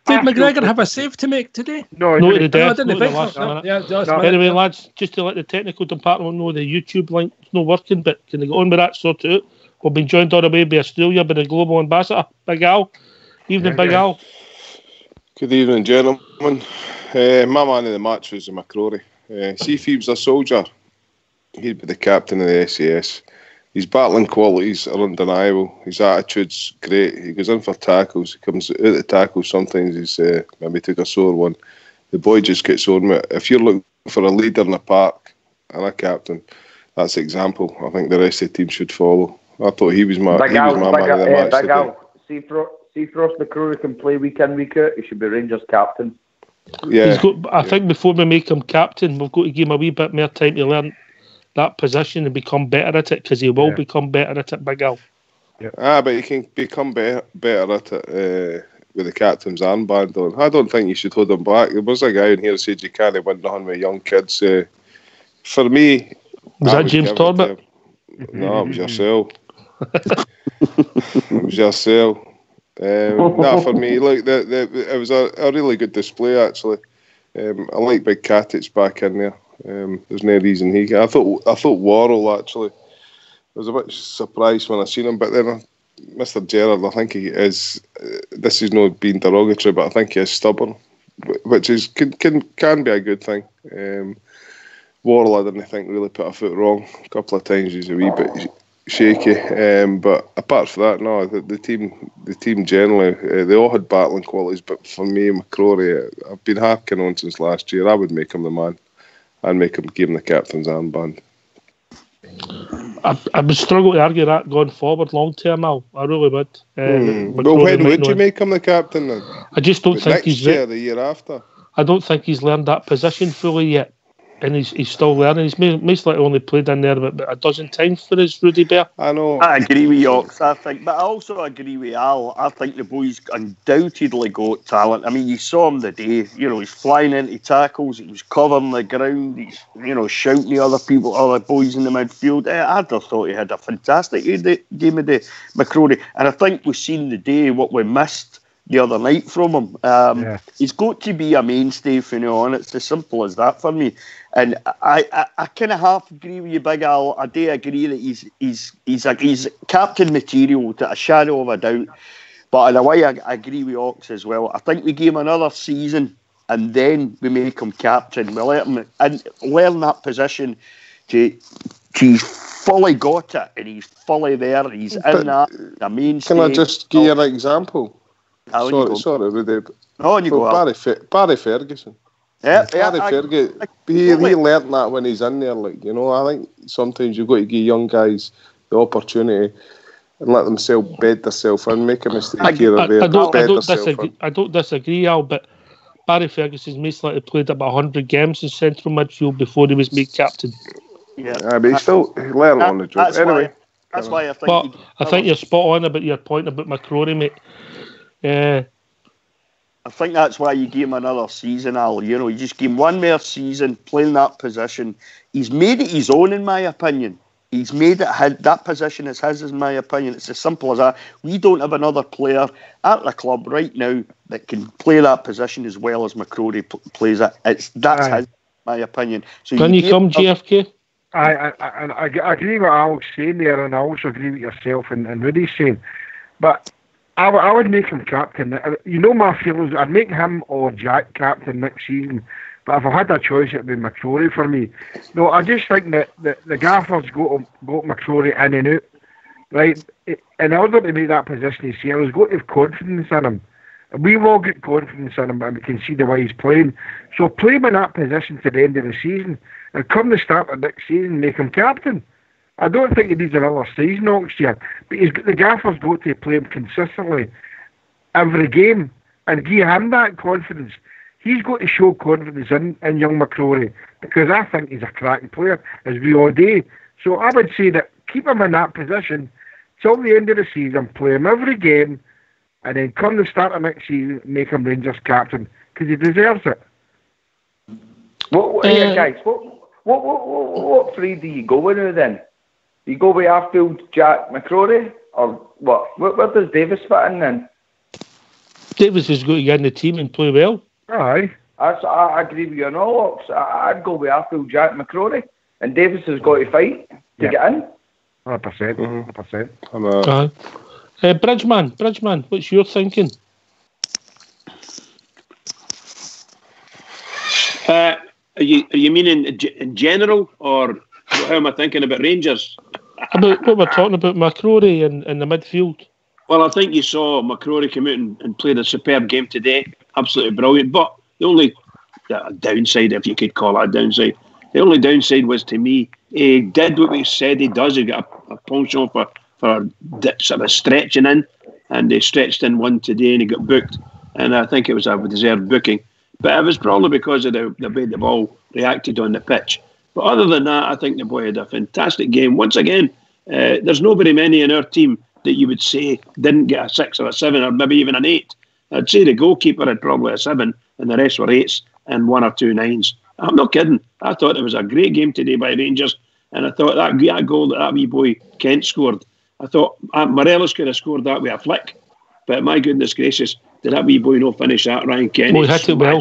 Did McGregor have a save to make today? No, no, to the death. I didn't think so. Anyway, lads, just to let the technical department know, the YouTube link is not working, but can they get on with that, sort it out? We've been joined all the way by Australia by the global ambassador, Big Al. Evening, Big Al. Good evening, gentlemen. My man of the match was McCrory. See if he was a soldier, he'd be the captain of the SAS. His battling qualities are undeniable. His attitude's great. He goes in for tackles. He comes out the tackles. Sometimes he's maybe took a sore one. The boy just gets on with it. If you're looking for a leader in the park and a captain, that's the example I think the rest of the team should follow. I thought he was my man of the match today. See if Ross McCrory can play week in, week out, he should be Rangers captain. Yeah. I think before we make him captain, we've got to give him a wee bit more time to learn that position and become better at it, because he will become better at it, Big Al. But he can become better at it with the captain's armband on. I don't think you should hold him back. There was a guy in here who said you can't win nothing with young kids. For me... Was that James Torbett? No, it was yourself. It was yourself. For me, look, it was a really good display, actually. I like Big Catich back in there. There's no reason he. I thought Worrell, actually. I was a bit surprised when I seen him, but then Mr. Gerrard, I think he is. This is not being derogatory, but I think he is stubborn, which is can be a good thing. Worrell, I didn't think really put a foot wrong. A couple of times he's a wee bit shaky, but apart from that, no. The team generally, they all had battling qualities. But for me, McCrory, I've been harking on since last year. I would make him the man. I'd give him the captain's armband. I would struggle to argue that going forward long term now. I really would. Well, when would you make him the captain then? I just don't think he's next year, the year after. I don't think he's learned that position fully yet. And he's still learning. He's most likely only played in there about a dozen times for his Rudy Bear. I know. I agree with Yorks, I think. But I also agree with Al. I think the boy's undoubtedly got talent. I mean, you saw him the day. He's flying into tackles. He was covering the ground. He's, shouting at other boys in the midfield. I just thought he had a fantastic game of the McCrory. And I think we've seen the day what we missed the other night from him. He's got to be a mainstay from now on. It's as simple as that for me. And I kind of half agree with you, Big Al. I do agree that he's captain material to a shadow of a doubt. But in a way, I agree with Ox as well. I think we give him another season and then we make him captain. We let him and learn that position. He's fully got it and he's fully there. He's in that. The mainstay. Can I just give you an example? Sorry, Rudy. Barry Ferguson. Ferguson. He learnt that when he's in there. I think sometimes you've got to give young guys the opportunity and let them bed themselves in, make a mistake here or there. I don't disagree, Al, but Barry Ferguson's most likely played about 100 games in central midfield before he was made captain. But he's still learning on the job. Anyway, that's why I think. But I think you're spot on about your point about McCrory, mate. I think that's why you give him another season, Al. You just give him one more season playing that position. He's made it his own, in my opinion. He's made it that position is his, in my opinion. It's as simple as that. We don't have another player at the club right now that can play that position as well as McCrory plays it. That's his, in my opinion. So can you come, GFK? I agree with Al's saying there, and I also agree with yourself and Rudy's saying. But I would make him captain. My feelings. I'd make him or Jack captain next season. But if I had a choice, it'd be McCrory for me. No, I just think that the gaffers got McCrory in and out. Right? In order to make that position his he's got to have confidence in him. We've all got confidence in him, and we can see the way he's playing. So play him in that position to the end of the season, and come the start of next season, make him captain. I don't think he needs another season next year, but the gaffer's got to play him consistently every game and give him that confidence. He's got to show confidence in young McCrory, because I think he's a cracking player, as we all do. So I would say that keep him in that position till the end of the season, play him every game, and then come the start of next season, make him Rangers captain, because he deserves it. Guys, what three do you go with now then? Do you go with Arfield, Jack, McCrory, or what? Where does Davis fit in then? Davis has got to get in the team and play well. Aye. I agree with you on all ups. I'd go with Arthur, Jack McCrory, and Davis has got to fight to get in. 100%. 100%. Bridgeman, what's your thinking? Are you meaning in general, or how am I thinking about Rangers? About what we're talking about, McCrory in the midfield. Well, I think you saw McCrory come out and played a superb game today. Absolutely brilliant. But the only downside, if you could call it a downside, the only downside was, to me, he did what he said he does. He got a penchant for sort of stretching in, and he stretched in one today and he got booked. And I think it was a deserved booking. But it was probably because of the way the ball reacted on the pitch. But other than that, I think the boy had a fantastic game. Once again, there's not very many in our team that you would say didn't get a 6 or a 7 or maybe even an 8. I'd say the goalkeeper had probably a 7 and the rest were 8s and 1 or 2 9s. I'm not kidding. I thought it was a great game today by Rangers, and I thought that goal that wee boy Kent scored, I thought Morelos could have scored that with a flick, but my goodness gracious, did that wee boy not finish that? Ryan Kent hit it well.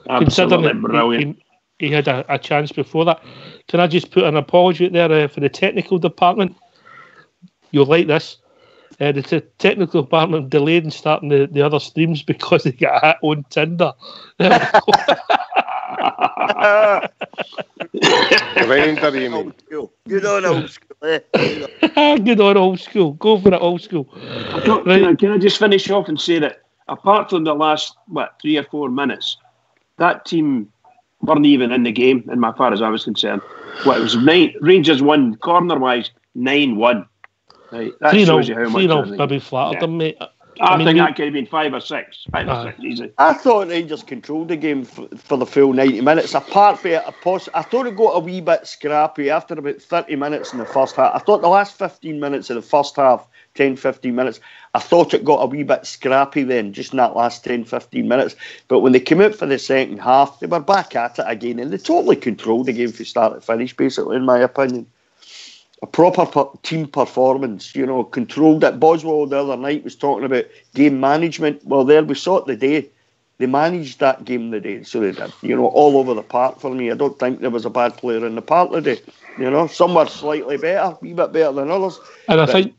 Absolutely brilliant. He had a chance before that. Can I just put an apology out there for the technical department? You'll like this. The technical department delayed in starting the other streams because they got hit on Tinder. Grinder, you mean? Good on old school. Good on old school. Go for it, old school. Can I just finish off and say that apart from the last 3 or 4 minutes, that team weren't even in the game, as far as I was concerned. It was 9 Rangers won corner wise, 9-1. Right, that shows you how much. 3-0 maybe flattered them, mate. I think that could have been 5 or 6. 5 or 6 easy. I thought Rangers controlled the game for the full 90 minutes. Apart from it, I thought it got a wee bit scrappy after about 30 minutes in the first half. I thought the last 15 minutes of the first half, 10-15 minutes, I thought it got a wee bit scrappy then, just in that last 10-15 minutes. But when they came out for the second half, they were back at it again, and they totally controlled the game from start to finish, basically, in my opinion. A proper team performance, controlled it. Boswell the other night was talking about game management. Well, there we saw it the day. They managed that game the day, so they did. All over the park for me. I don't think there was a bad player in the park today. Some were slightly better, a wee bit better than others. And I think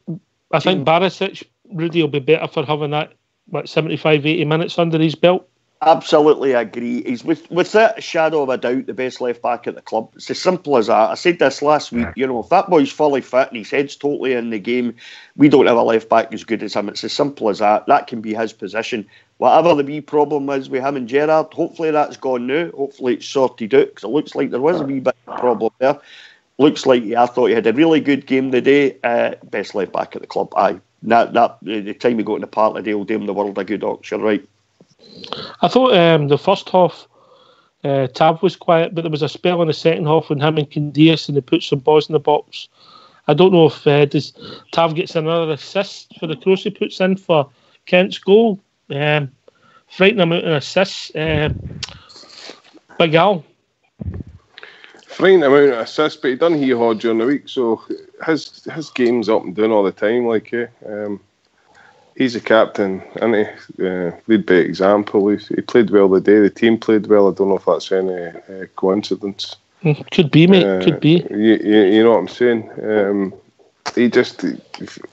Barisic, Rudy will be better for having that 75-80 minutes under his belt. Absolutely agree. He's without a shadow of a doubt the best left back at the club. It's as simple as that. I said this last week. If that boy's fully fit and his head's totally in the game, we don't have a left back as good as him. It's as simple as that. That can be his position. Whatever the wee problem is with him and Gerrard, hopefully that's gone now. Hopefully it's sorted out, because it looks like there was a wee bit of a problem there. Looks like I thought he had a really good game today. Best left back at the club. Aye. That the time he got in the park today will do him the world a good auction, right? I thought the first half Tav was quiet, but there was a spell in the second half when him and Candias and they put some balls in the box. I don't know if Tav gets another assist for the cross he puts in for Kent's goal. Frightening amount of assists. Big Al. Frightening amount of assists, but he done hee-haw during the week, so his game's up and down all the time. He's a captain, and he lead by example. He played well today. The team played well. I don't know if that's any coincidence. Could be, mate. Could be. You know what I'm saying? He just,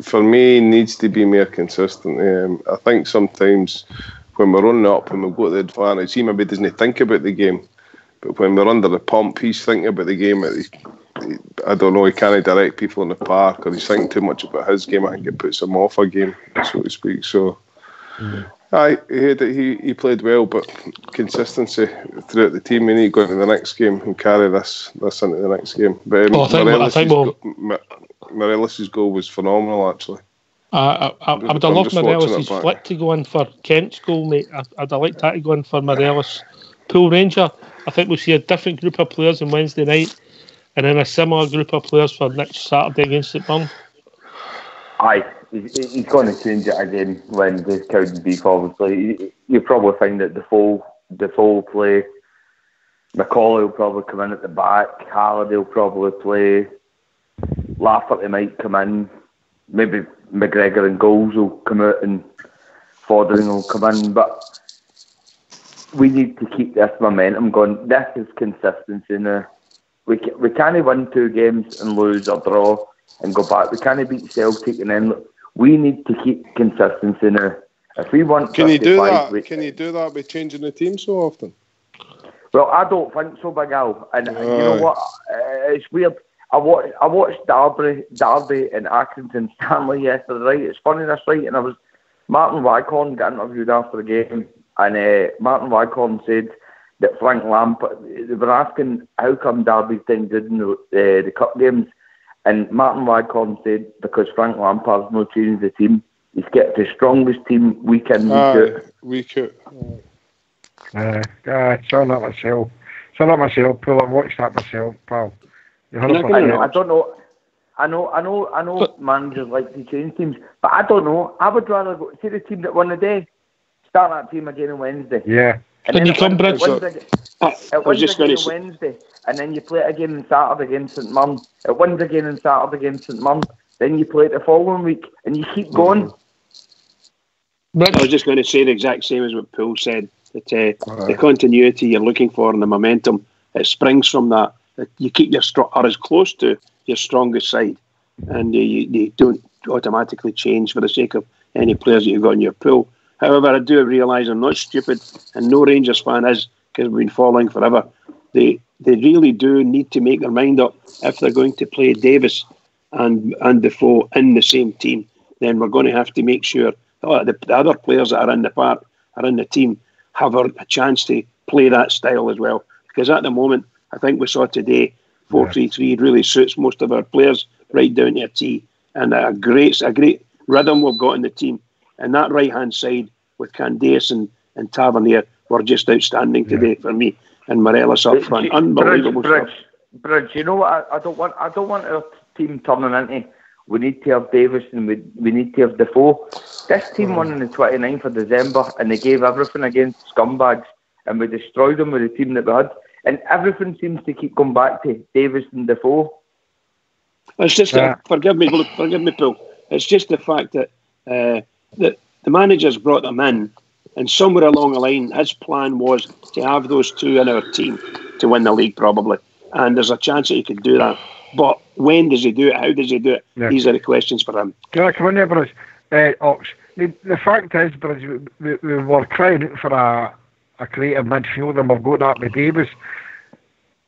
for me, needs to be more consistent. I think sometimes when we're running up and we've got the advantage, he maybe doesn't think about the game. But when we're under the pump, he's thinking about the game. I don't know, he can't direct people in the park, or he's thinking too much about his game. I think it puts him off a game, so to speak. So, he played well, but consistency throughout the team. We need to go into the next game and carry this into the next game. But Morelos' goal was phenomenal, actually. I would have loved Morelos' flick to go in for Kent's goal, mate. I'd have liked that to go in for Morelos. Pool Ranger, I think we'll see a different group of players on Wednesday night, and then a similar group of players for next Saturday against St Mirren. Aye, he's going to change it again when the Cowden beef, obviously. You'll probably find that the full play. McCauley will probably come in at the back. Halliday will probably play. Lafferty might come in. Maybe McGregor and Goals will come out and Fodering will come in, but we need to keep this momentum going. This is consistency now. We can't win 2 games and lose or draw and go back. We can't beat Celtic and then we need to keep consistency now. If we want, can you do that? Can you do that by changing the team so often? Well, I don't think so, Big Al. And you know what? It's weird. I watched Derby and Accrington Stanley yesterday. Right? It's funny this, right? And Martin Waghorn got interviewed after the game, and Martin Waghorn said that Frank Lampard. They were asking how come Derby's done good in the cup games, and Martin Waghorn said because Frank Lampard's not changing the team. He's got the strongest team week in, week out. Sound like myself. Paul. I've watched that myself, pal. I don't know. I know managers like to change teams, but I don't know. I would rather go see the team that won the day. Start that team again on Wednesday. Yeah. And then you come, Bridge? It wins again on Wednesday, and then you play it again on Saturday against St Mirren. It wins again on Saturday against St Mirren. Then you play it the following week, and you keep going. I was just going to say the exact same as what Paul said. That the continuity you're looking for and the momentum, it springs from that. You keep or as close to your strongest side, and you don't automatically change for the sake of any players that you've got in your pool. However, I do realise I'm not stupid, and no Rangers fan is, because we've been following forever. They really do need to make their mind up if they're going to play Davis and Defoe in the same team. Then we're going to have to make sure the other players that are in the part, are in the team, have a chance to play that style as well. Because at the moment, I think we saw today, 4-3-3 really suits most of our players right down to a T, and a great rhythm we've got in the team. And that right-hand side with Candace and Tavernier were just outstanding today for me. And Morelos up front, unbelievable stuff. Bridge, you know what? I don't want our team turning into. We need to have Davis and we need to have Defoe. This team won on the 29th of December, and they gave everything against scumbags, and we destroyed them with the team that we had. And everything seems to keep going back to Davis and Defoe. It's just forgive me, Paul. It's just the fact that the managers brought them in, and somewhere along the line, his plan was to have those two in our team to win the league, probably. And there's a chance that he could do that. But when does he do it? How does he do it? Yeah. These are the questions for him. Can I come in there, Bruce? Ox, the fact is, Bruce, we were crying out for a creative midfielder, and we've got that with Davis.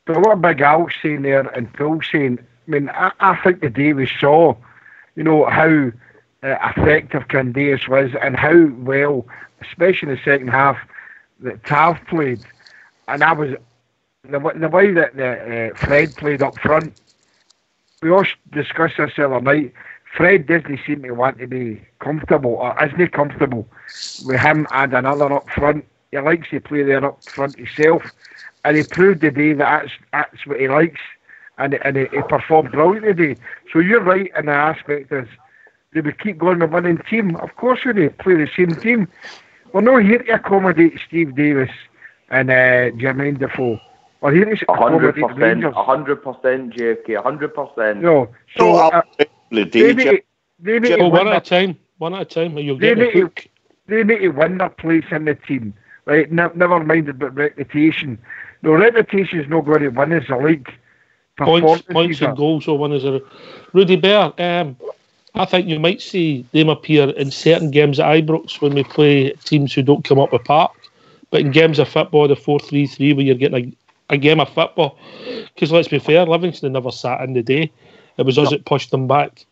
But what Big Al's saying there and Paul's saying, I mean, I think the Davis saw, how effective Candace was and how well, especially in the second half, that Tav played. And I was the way that Fred played up front. We all discussed this the other night. Fred doesn't seem to want to be comfortable, or isn't comfortable with him and another up front. He likes to play there up front himself, and he proved today that that's what he likes, and he performed brilliantly today. So you're right in the aspect is, they would keep going with winning team. Of course we play the same team. We're not here to accommodate Steve Davis and Jermaine Defoe. We're here to accommodate the Rangers. 100% JFK, 100%. No, so they need to one at a time. One at a time. You'll get the hook. They need to win their place in the team. Right? Never mind about reputation. No, reputation is not going to win us a league. Points and goals will win us a... Rudy Bear, I think you might see them appear in certain games at Ibrox when we play teams who don't come up with park. But in games of football, the 4-3-3, where you're getting a game of football. Because let's be fair, Livingston never sat in the day. It was us that pushed them back.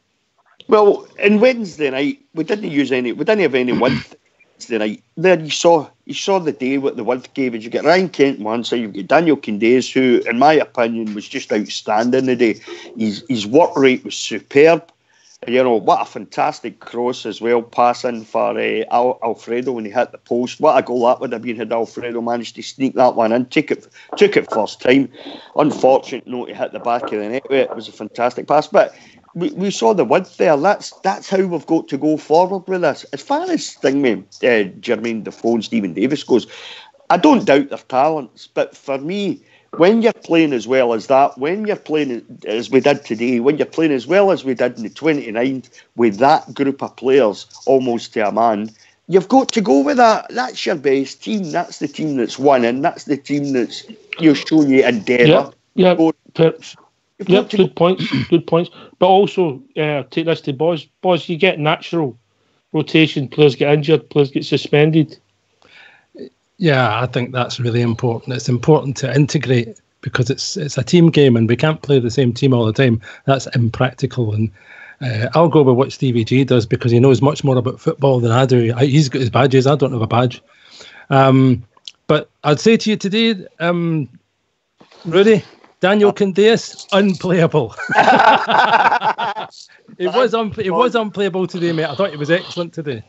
Well, in Wednesday night, we didn't have any width Wednesday night. There you saw the day what the width gave us. You get Ryan Kent on one side, you've got Daniel Candace, who, in my opinion, was just outstanding today. His work rate was superb. What a fantastic cross as well, passing for Alfredo when he hit the post. What a goal that would have been had Alfredo managed to sneak that one in. Took it first time. Unfortunate not to hit the back of the net. It was a fantastic pass. But we saw the width there. That's how we've got to go forward with this. As far as Jermaine Defoe and Stephen Davis goes, I don't doubt their talents. But for me, when you're playing as well as that, when you're playing as we did today, when you're playing as well as we did in the 29th with that group of players almost to a man, you've got to go with that. That's your best team. That's the team that's winning. That's the team that's you're showing you endeavour. Good points. Good points. But also, take this to boys. Boys, you get natural rotation. Players get injured. Players get suspended. Yeah, I think that's really important. It's important to integrate because it's a team game and we can't play the same team all the time. That's impractical. And I'll go with what Stevie G does because he knows much more about football than I do. He's got his badges. I don't have a badge. But I'd say to you today, Rudy, Daniel Candeas, unplayable. It was unplayable today, mate. I thought it was excellent today.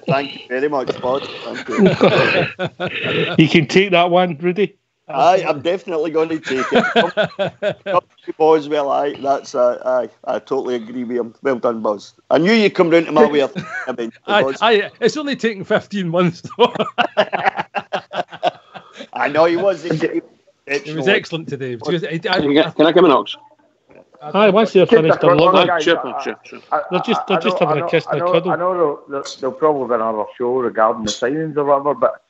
Thank you very much, Bud. Thank you. You can take that one, Rudy. I'm definitely going to take it. Come to boys, well, I totally agree with him. Well done, Buzz. I knew you'd come round to my way of thinking. It's only taken 15 months, though. I know he was. It was excellent today. Can I come in, Ox? Aye, once they're finished, they're lovely. Sure. They're just having a kiss and a cuddle. I know there'll probably be another show regarding the signings or whatever, but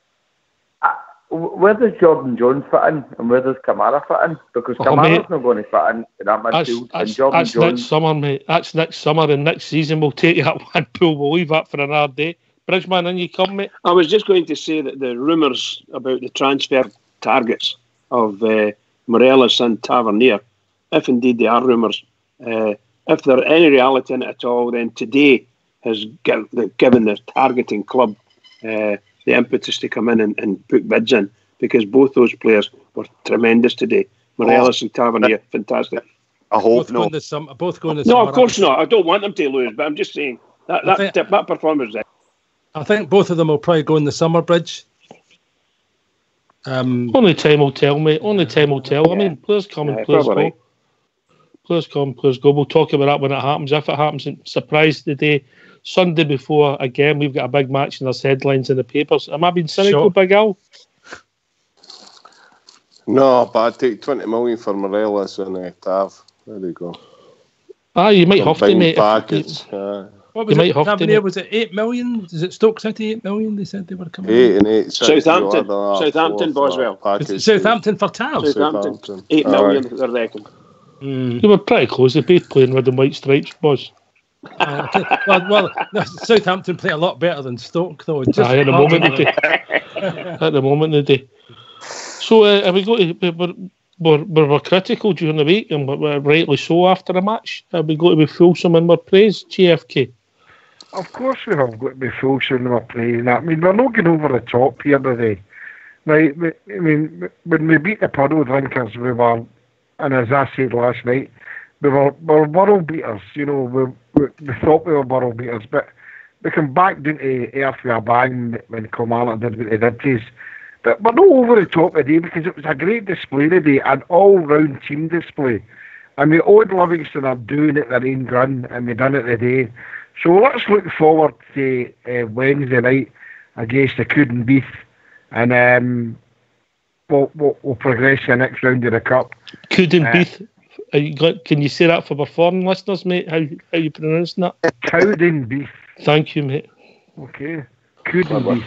where does Jordan Jones fit in and where does Kamara fit in? Because Kamara's not going to fit in that midfield. That's Jones... next summer, mate. That's next summer and next season. We'll take you at one pool. We'll leave that for another day. Bridgeman, in you come, mate. I was just going to say that the rumours about the transfer targets of Morelos and Tavernier, if indeed they are rumours, if there are any reality in it at all, then today has given the targeting club the impetus to come in and put bids in, because both those players were tremendous today. Morelos and Tavernier, fantastic. I hope not. Both going the No, summer. of course not. I don't want them to lose, but I'm just saying that performance. I think both of them will probably go in the summer, Bridge. Only time will tell, mate. Only time will tell. I mean, players come and players go. Right. Players come, players go. We'll talk about that when it happens. If it happens, surprise the day. Sunday before, again, we've got a big match and there's headlines in the papers. Am I being cynical, Big Al? No, but I'd take 20 million for Morelos and Tav. There you go. You might have to, mate. Package. What was it? Tavernier, was it 8 million? Is it Stoke City 8 million? They said they were coming. 8 and 8. Southampton, Boswell. Southampton for Tav. Southampton. 8 million, they're reckoning. They were pretty close. They both playing red and white stripes, boys. Well, Southampton play a lot better than Stoke, though. At the moment they do. So are we going to? We're critical during the week, and we're rightly so after a match. Are we going to be fulsome in our praise, GFK? Of course we have got to be fulsome in our praise. I mean, we're not going over the top here today. Right? I mean, when we beat the puddle drinkers, we were, and as I said last night, we were world beaters. You know, we thought we were world beaters, but we come back down to earth with a bang when Kilmarnock did what they did to us. But we're not over the top today because it was a great display today, an all-round team display. And the old Livingston are doing it their own gun, and they've done it today. So let's look forward to Wednesday night against the Cooden and we'll progress to the next round of the Cup. Cooden can you say that for the foreign listeners, mate? How you pronouncing that? Cowden. Thank you, mate. Okay. Cooden.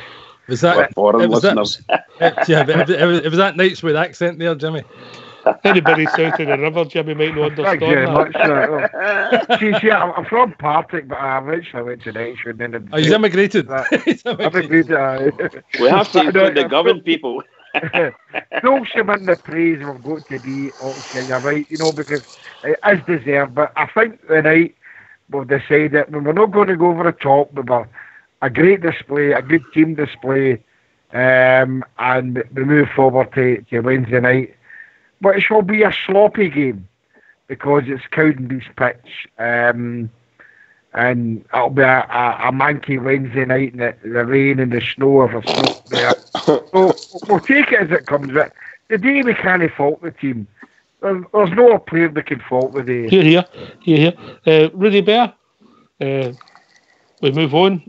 Was that foreign listeners? It was that Knightswood accent there, Jimmy. Anybody south of the river, Jimmy, might not understand. Thanks very much. See, I'm from Partick, but I eventually went to Knightswood. He's immigrated. I've immigrated. We have to include the governed people. Fulsome in the praise we've got to be, you're right, you know, because it is deserved. But I think tonight we've decided we're not going to go over the top. We were a great display, a good team display, and we move forward to Wednesday night. But it shall be a sloppy game because it's Cowdenbeath's pitch, and it'll be a manky Wednesday night in the rain and the snow of a snow there. So we'll take it as it comes. But today we can't fault the team. There's no player that can fault the day. Here. Rudy Bear, we move on.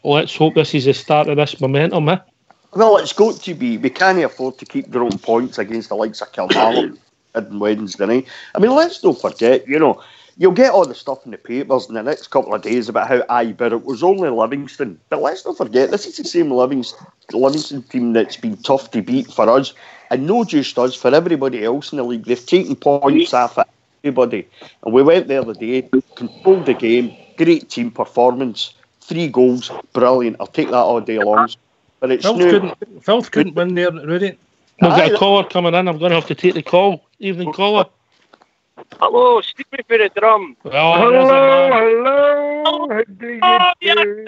Let's hope this is the start of this momentum, eh? Well, it's got to be. We can't afford to keep dropping points against the likes of Kilmarnock on Wednesday night. I mean, let's not forget, you know, you'll get all the stuff in the papers in the next couple of days about how, but it was only Livingston. But let's not forget, this is the same Livingston team that's been tough to beat for us, and no just us, for everybody else in the league. They've taken points off everybody. And we went there the day, controlled the game, great team performance, 3 goals, brilliant. I'll take that all day long. But it's Filth couldn't win there, Rudy. We've got a caller coming in. I'm going to have to take the call. Evening, caller. Hello, Stevie for the drum. Hello. How do you do?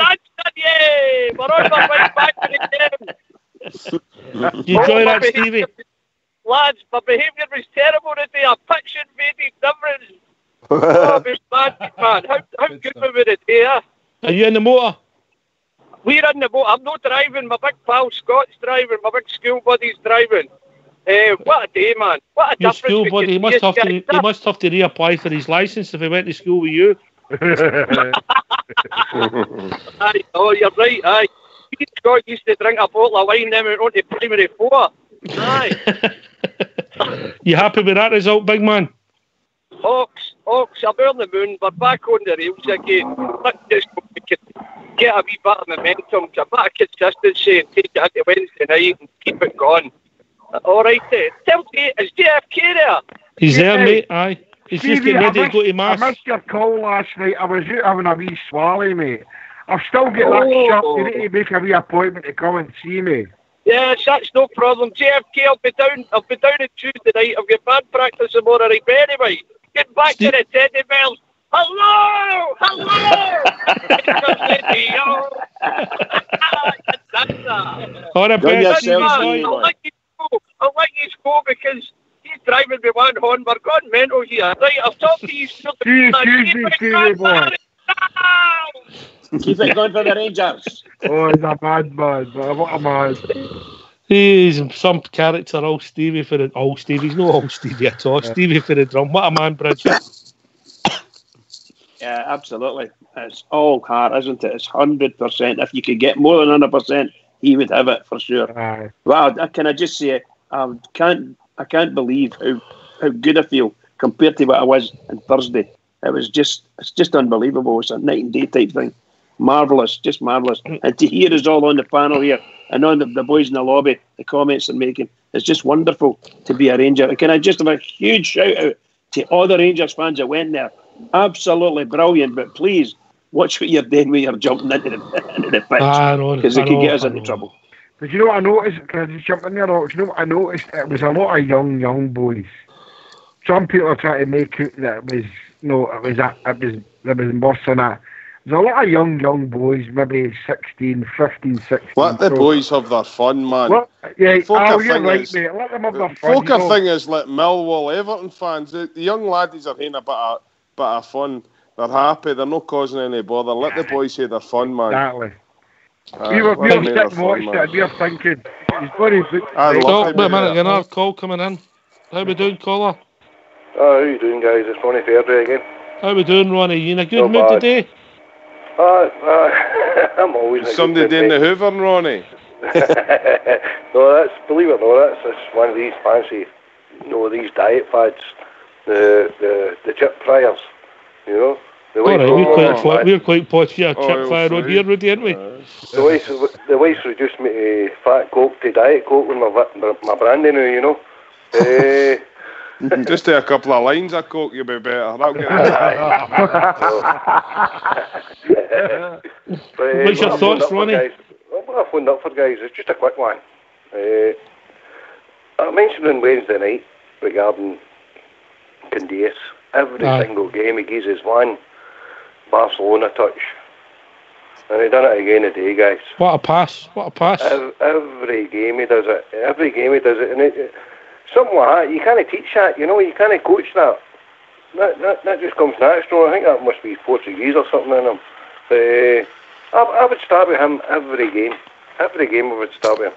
Yay! We're on our way back to the game. You enjoy that, Stevie? Lads, my behaviour was terrible today. I pitch invaded difference. Oh, it was bad, man. How good we were today, eh? Are you in the motor? We're in the motor. I'm not driving. My big pal Scott's driving. My big school buddy's driving. What a day, man. What a Your difference. school buddy, he must have to reapply for his licence if he went to school with you. Aye, oh, you're right, aye. Me and Scott used to drink a bottle of wine, then we went on to primary 4. Aye. You happy with that result, big man? Ox, I'm on the moon. We're back on the rails again. Let's just get a wee bit of momentum, a bit of consistency, and take it into Wednesday night and keep it going. All right, tell me, is JFK there? He's there, mate, aye. He's just getting ready to go to Mass. I missed your call last night. I was out having a wee swally, mate. I've still got that shop. You need to make a wee appointment to come and see me. Yes, that's no problem. JFK, I'll be down on Tuesday night. I've got band practice tomorrow night. But anyway, get back to the teddy bears. Hello! All the best. I'll let you go because he's driving me one horn. We're going mental here. Right, I'll talk to you soon. Keep it going for the Rangers. Oh, he's a bad man. What a man. He's some character, all Stevie for the... All Stevie, he's not all Stevie at all. Stevie for the drum. What a man, Bridget. Yeah, absolutely. It's all hard, isn't it? It's 100%. If you could get more than 100%, he would have it for sure. Wow, can I just say, I can't believe how good I feel compared to what I was on Thursday. It's just unbelievable. It's a night and day type thing. Marvellous, just marvellous. And to hear us all on the panel here and on the boys in the lobby, the comments they're making, it's just wonderful to be a Ranger. And can I just have a huge shout out to all the Rangers fans that went there? Absolutely brilliant, but please watch what you're doing when you're jumping into the pitch, because it could get us into trouble. But you know what I noticed? Can I just jump in there? Do you know what I noticed? It was a lot of young boys. Some people are trying to make it that it was there was worse than that. There's a lot of young boys, maybe 16, 15, 16. Let the boys have their fun, man. Well, yeah, you're right, mate. Let them have their fun. Folk thing is like Millwall, Everton fans. The young laddies are having a bit of fun. They're happy. They're not causing any bother. Let the boys have their fun, man. Exactly. We were sitting and watching it, and we were thinking, he's very good. Wait a minute, another call coming in. How we doing, caller? How you doing, guys? It's Ronnie Fairday again. How we doing, Ronnie? You in a good mood today? I'm always in a somebody doing the hoovering, Ronnie? No, believe it or not, that's one of these fancy, these diet fads, the chip fryers, We're quite posh for a chip fryer on here, Rudy, aren't we? The wife's reduced me to fat Coke to Diet Coke with my brandy now, Just do a couple of lines of Coke, you'll be better. That'll get What's your thoughts, Ronnie? What I phoned up for, guys, is just a quick one. I mentioned on Wednesday night regarding Candias. Every single game he gives us one Barcelona touch. And he done it again today, guys. What a pass. Every game he does it. And something like that, you can't teach that, you can't coach that. That just comes natural. I think that must be Portuguese or something in him. I would start with him every game. Every game I would start with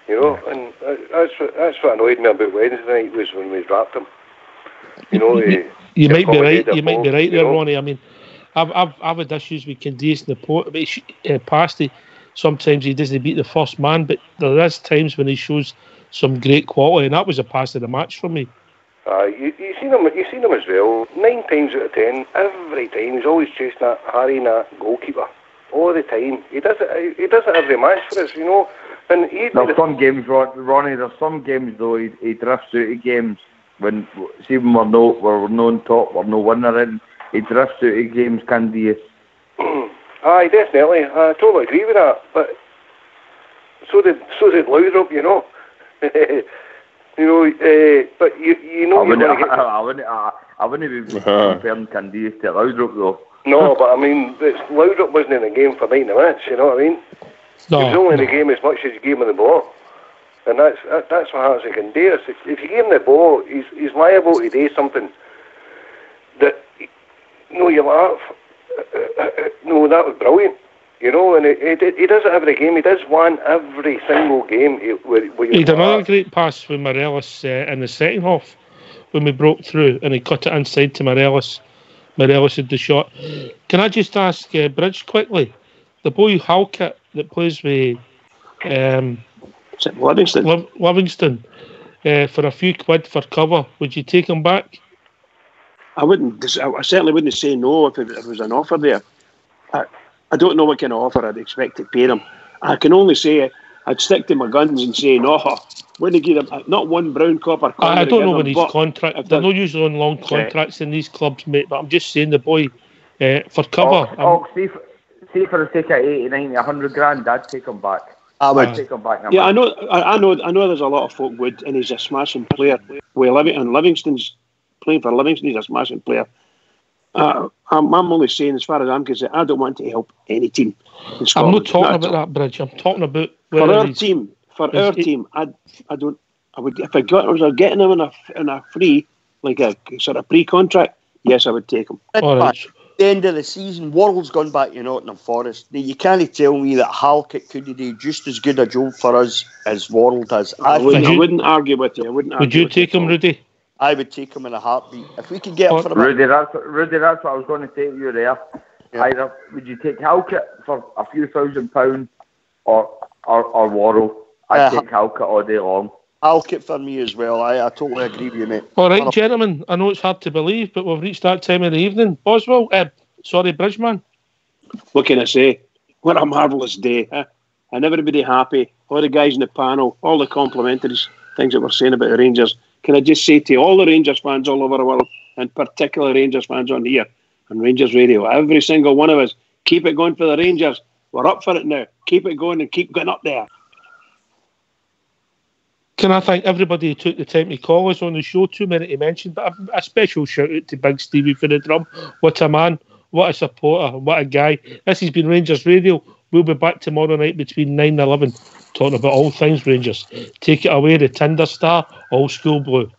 him. And that's what annoyed me about Wednesday night, was when we dropped him. You might be right. You might be right there, Ronnie. I mean, I've had issues with Candias in the past. Sometimes he doesn't beat the first man, but there is times when he shows some great quality, and that was a pass of the match for me. You seen him as well. 9 times out of 10, every time he's always chasing that, harrying that goalkeeper all the time. He does it every match for us, you know. And there's some games, Ronnie. There's some games though he drifts out of games when we're no on top, we're no winner in. He drifts out of games, Candice. Aye, definitely. I totally agree with that. But so did Laudrup, you know. You know, but you know, I wouldn't be comparing Candice to Laudrup though. No, but I mean, Laudrup wasn't in the game for 90 minutes. You know what I mean? No, he was only in the game as much as you gave him the ball, and that's what Hearts can do. If you give him the ball, he's liable to do something that you're like, no, that was brilliant. You know, and he does it every game. He does one every single game. He had another great pass with Morelos in the second half when we broke through, and he cut it inside to Morelos. Morelos had the shot. Can I just ask Bridge quickly? The boy Halkett that plays with Livingston for a few quid for cover, would you take him back? I wouldn't. I certainly wouldn't say no if it was an offer there. I don't know what kind of offer I'd expect to pay him. I can only say I'd stick to my guns and say no. Wouldn't give him not one brown copper. I don't know when his contract. They're not usually on long contracts in these clubs, mate. But I'm just saying the boy for cover. See for the sake of 80, 90, 100 grand, I'd take him back. I would take him back. Yeah, I know. There's a lot of folk would, and he's a smashing player. And Livingston's playing for Livingston. He's a smashing player. I'm only saying, as far as I'm concerned, I don't want to help any team. I'm not talking about that, Bridge. I'm talking about for our team. For our team, I don't. I would if I was getting him in a free, like a sort of pre-contract. Yes, I would take him. At the end of the season, Worrell's gone back to Nottingham Forest. You can't tell me that Halkett could do just as good a job for us as Worrell does. I wouldn't argue with you. Would you take him, Rudy? I would take him in a heartbeat. If we could get him for Rudy, that's what I was going to say to you there. Yeah. Either would you take Halkett for a few £1,000 or Worrell? I'd take Halkett all day long. Halkett for me as well. I totally agree with you, mate. All right, gentlemen. I know it's hard to believe, but we've reached that time of the evening. Boswell, Bridgeman. What can I say? What a marvellous day. Huh? And everybody happy. All the guys in the panel, all the complimentaries, things that we're saying about the Rangers. Can I just say to all the Rangers fans all over the world, and particularly Rangers fans on here, on Rangers Radio, every single one of us, keep it going for the Rangers. We're up for it now. Keep it going and keep going up there. Can I thank everybody who took the time to call us on the show? Too many to mention, but a special shout out to Big Stevie for the drum. What a man, what a supporter, what a guy. This has been Rangers Radio. We'll be back tomorrow night between 9 and 11, talking about all things Rangers. Take it away, the Tinder Star, Old School Blue.